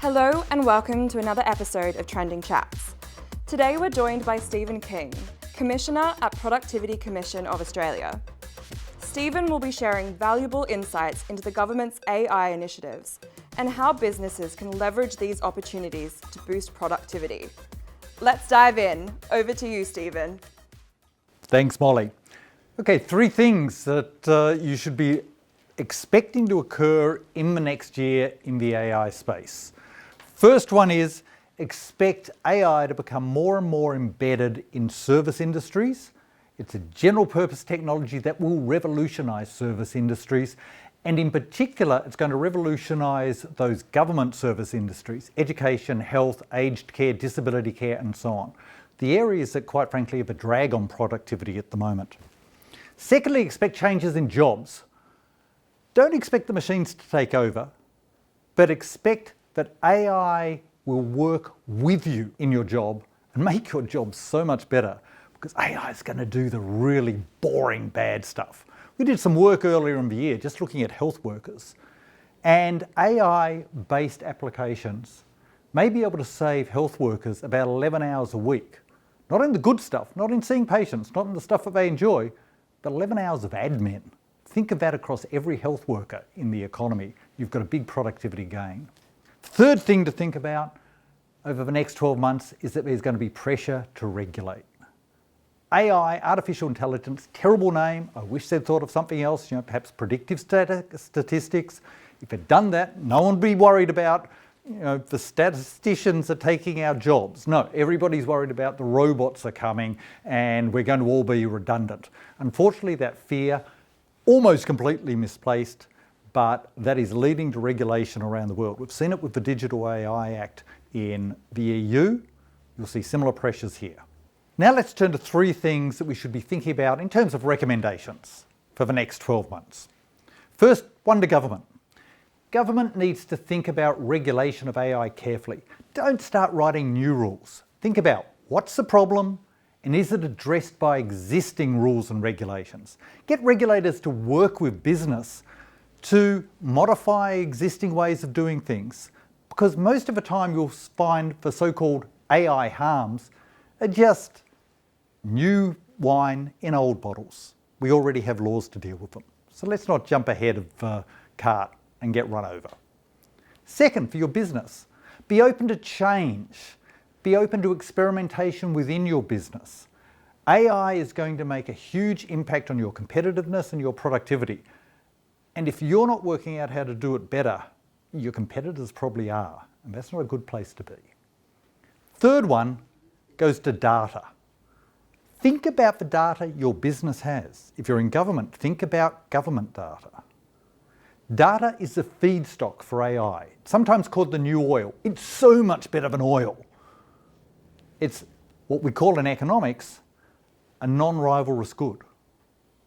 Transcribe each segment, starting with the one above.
Hello and welcome to another episode of Trending Chats. Today we're joined by Stephen King, Commissioner at Productivity Commission of Australia. Stephen will be sharing valuable insights into the government's AI initiatives and how businesses can leverage these opportunities to boost productivity. Let's dive in. Over to you, Stephen. Thanks, Molly. Okay, three things that you should be expecting to occur in the next year in the AI space. First one is expect AI to become more and more embedded in service industries. It's a general purpose technology that will revolutionize service industries, and in particular it's going to revolutionize those government service industries: education, health, aged care, disability care, and so on. The areas that quite frankly have a drag on productivity at the moment. Secondly, expect changes in jobs. Don't expect the machines to take over, but expect that AI will work with you in your job and make your job so much better, because AI is going to do the really boring bad stuff. We did some work earlier in the year just looking at health workers, and AI-based applications may be able to save health workers about 11 hours a week. Not in the good stuff, not in seeing patients, not in the stuff that they enjoy, but 11 hours of admin. Think of that across every health worker in the economy. You've got a big productivity gain. Third thing to think about over the next 12 months is that there's going to be pressure to regulate. AI, artificial intelligence, terrible name. I wish they'd thought of something else, perhaps predictive statistics. If they'd done that, no one would be worried about the statisticians are taking our jobs. No, everybody's worried about the robots are coming and we're going to all be redundant. Unfortunately, that fear, almost completely misplaced, but that is leading to regulation around the world. We've seen it with the Digital AI Act in the EU. You'll see similar pressures here. Now let's turn to three things that we should be thinking about in terms of recommendations for the next 12 months. First, one to government. Government needs to think about regulation of AI carefully. Don't start writing new rules. Think about what's the problem and is it addressed by existing rules and regulations. Get regulators to work with business to modify existing ways of doing things, because most of the time you'll find the so-called AI harms are just new wine in old bottles. We already have laws to deal with them. So let's not jump ahead of the cart and get run over. Second, for your business, be open to change. Be open to experimentation within your business. AI is going to make a huge impact on your competitiveness and your productivity. And if you're not working out how to do it better, your competitors probably are, and that's not a good place to be. Third one goes to data. Think about the data your business has. If you're in government, think about government data. Data is the feedstock for AI, sometimes called the new oil. It's so much better than oil. It's what we call in economics a non-rivalrous good.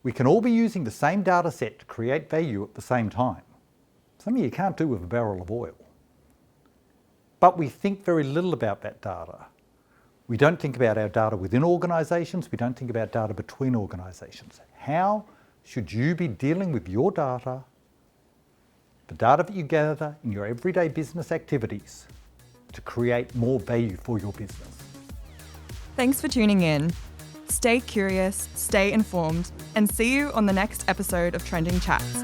We can all be using the same data set to create value at the same time. Something you can't do with a barrel of oil. But we think very little about that data. We don't think about our data within organisations. We don't think about data between organisations. How should you be dealing with your data, the data that you gather in your everyday business activities, to create more value for your business? Thanks for tuning in. Stay curious, stay informed, and see you on the next episode of Trending Chats.